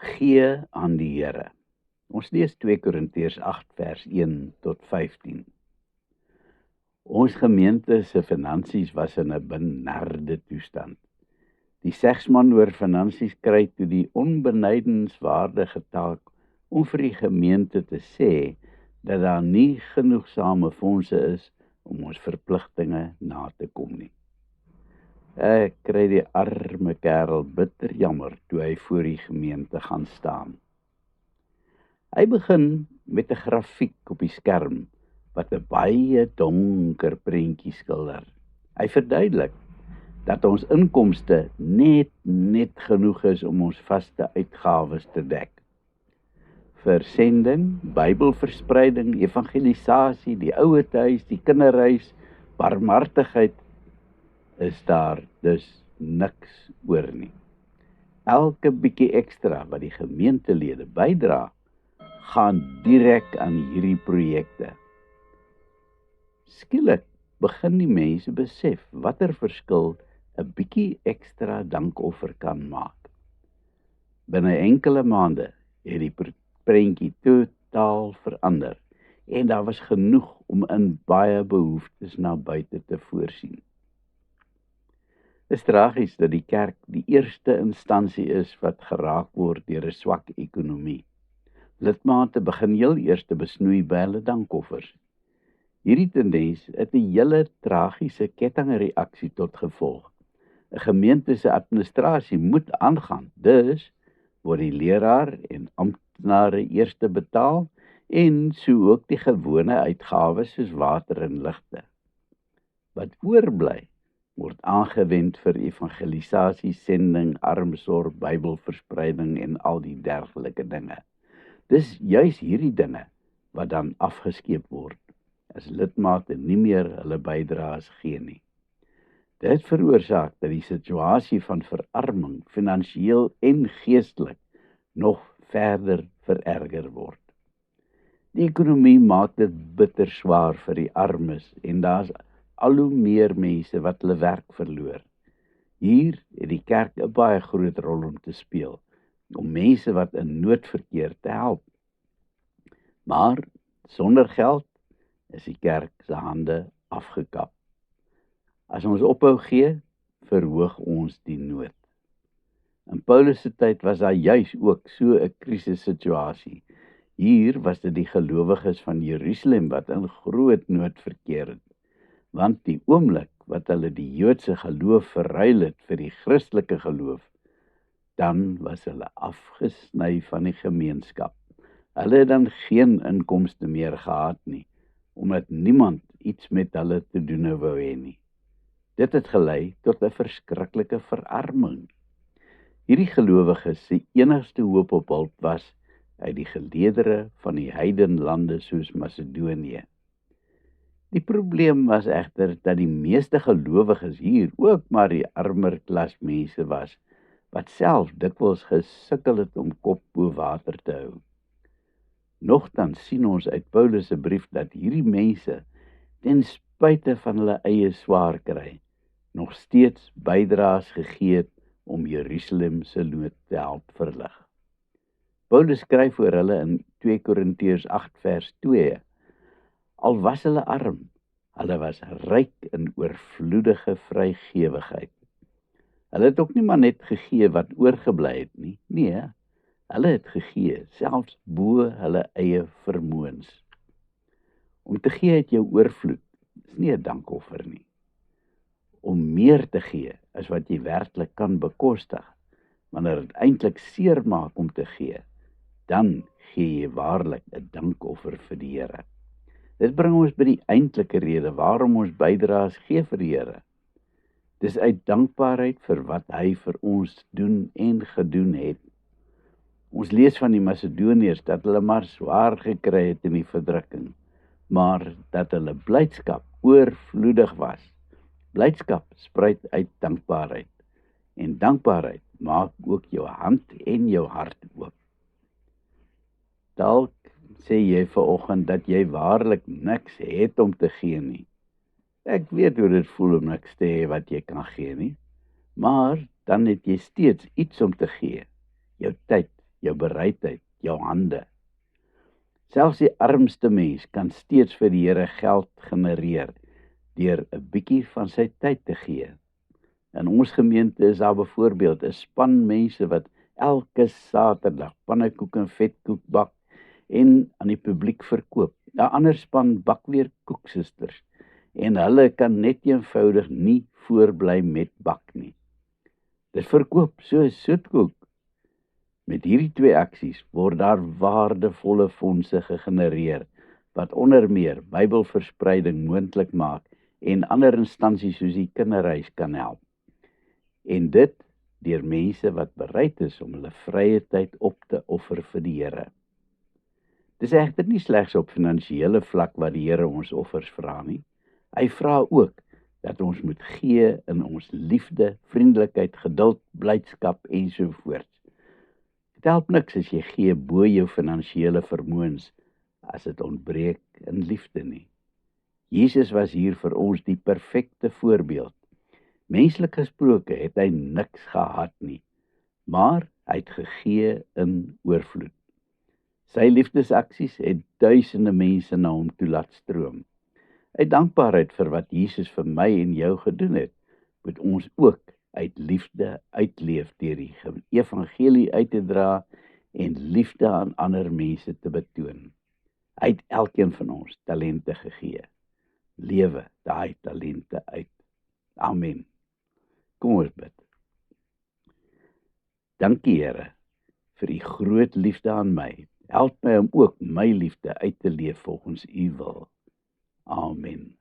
Gee aan die Here. Ons lees 2 Korintiërs 8 vers 1 tot 15. Ons gemeente se finansies was in 'n benarde toestand. Die segsman oor finansies kry toe die onbenydenswaardige taak om vir die gemeente te sê dat daar nie genoegsame fondse is om ons verpligtinge na te kom nie. Ek kry die arme kerel bitter jammer toe hy voor die gemeente gaan staan. Hy begin met 'n grafiek op die skerm wat 'n baie donker prentjie skilder. Hy verduidelik dat ons inkomste net genoeg is om ons vaste uitgawes te dek. Versending, Bybelverspreiding, evangelisasie, die ouerhuis, die kinderhuis, barmhartigheid, is daar dus niks oor nie. Elke bietjie ekstra wat die gemeentelede bydra, gaan direk aan hierdie projekte. Skielik begin die mense besef watter verskil 'n bietjie ekstra dankoffer kan maak. Binne enkele maande het die prentjie totaal verander en daar was genoeg om in baie behoeftes na buite te voorsien. Dit is tragies dat die kerk die eerste instansie is wat geraak word deur 'n swak ekonomie. Lidmate begin heel eers te besnoei by hulle dankoffers. Hierdie tendens het 'n hele tragiese kettingreaksie tot gevolg. 'n Gemeente se administrasie moet aangaan, dus word die leraar en amptenare eers betaal en so ook die gewone uitgawes soos water en ligte. Wat oorbly word aangewend vir evangelisasie, sending, armsorg, Bybelverspreiding en al die dergelike dinge. Dis juis hierdie dinge wat dan afgeskeep word as lidmate nie meer hulle bydraes gee nie. Dit veroorsaak dat die situasie van verarming, finansiëel en geestelik, nog verder vererger word. Die ekonomie maak dit bitter swaar vir die armes en daar's al hoe meer mense wat hulle werk verloor. Hier het die kerk 'n baie groot rol om te speel, om mense wat in nood verkeer te help. Maar sonder geld is die kerk se hande afgekap. As ons ophou gee, verhoog ons die nood. In Paulus se tyd was daar juis ook so 'n krisissituasie. Hier was dit die gelowiges van Jerusalem wat in groot nood verkeer het, want die oomblik wat hulle die Joodse geloof verruil het vir die Christelike geloof, dan was hulle afgesny van die gemeenskap. Hulle het dan geen inkomste meer gehad nie, omdat niemand iets met hulle te doen wou hê nie. Dit het gelei tot 'n verskriklike verarming. Hierdie gelowiges se enigste hoop op hulp was uit die geleedere van die heidenlande soos Macedonië. Die probleem was egter dat die meeste gelowiges hier ook maar die armer klas mense was, wat self dikwels gesukkel het om kop bo water te hou. Nogtans sien ons uit Paulus se brief dat hierdie mense, ten spyte van hulle eie swaar kry, nog steeds bydraes gegee het om Jerusalem se nood te help verlig. Paulus skryf oor hulle in 2 Korintiërs 8 vers 2. Al was hulle arm, hulle was ryk in oorvloedige vrygewigheid. Hulle het ook nie maar net gegee wat oorgebly het nie. Nee, hulle het gegee, selfs bo hulle eie vermoëns. Om te gee uit jou oorvloed is nie 'n dankoffer nie. Om meer te gee as wat jy werklik kan bekostig, wanneer dit eintlik seer maak om te gee, dan gee jy waarlik 'n dankoffer vir die Here. Dit bring ons by die eintlike rede waarom ons bydraes gee vir die Here. Dis uit dankbaarheid vir wat hy vir ons doen en gedoen het. Ons lees van die Macedoniërs dat hulle maar swaar gekry het in die verdrukking, maar dat hulle blydskap oorvloedig was. Blydskap spruit uit dankbaarheid, en dankbaarheid maak ook jou hand en jou hart oop. Dalk sê jy vanoggend dat jy waarlik niks het om te gee nie. Ek weet hoe dit voel om niks te hê wat jy kan gee nie, maar dan het jy steeds iets om te gee. Jou tyd, jou bereidheid, jou hande. Selfs die armste mens kan steeds vir die Here geld genereer deur 'n bietjie van sy tyd te gee. In ons gemeente is daar byvoorbeeld 'n span mense wat elke Saterdag pannekoek en vetkoek bak en aan die publiek verkoop. 'n Ander span bak weer koeksisters en hulle kan net eenvoudig nie voorbly met bak nie. Dit verkoop so soetkoek. Met hierdie twee aksies word daar waardevolle fondse gegenereer wat onder meer Bybelverspreiding moontlik maak en ander instansies soos die kinderhuis kan help. En dit deur mense wat bereid is om hulle vrye tyd op te offer vir die Here. Dis egter nie slegs op finansiële vlak wat die Here ons offers vra nie. Hy vra ook dat ons moet gee in ons liefde, vriendelikheid, geduld, blydskap ensovoorts. Dit help niks as jy gee bo jou finansiële vermoëns as dit ontbreek in liefde nie. Jesus was hier vir ons die perfekte voorbeeld. Menslik gesproke het hy niks gehad nie, maar hy het gegee in oorvloed. Sy liefdesaksies het duisende mense na hom toe laat stroom. Uit dankbaarheid vir wat Jesus vir my en jou gedoen het, moet ons ook uit liefde uitleef deur die evangelie uit te dra en liefde aan ander mense te betoon. Hy het elkeen van ons talente gegee. Lewe daai talente uit. Amen. Kom ons bid. Dankie Here vir u groot liefde aan my. Help my om ook my liefde uit te leef volgens u wil. Amen.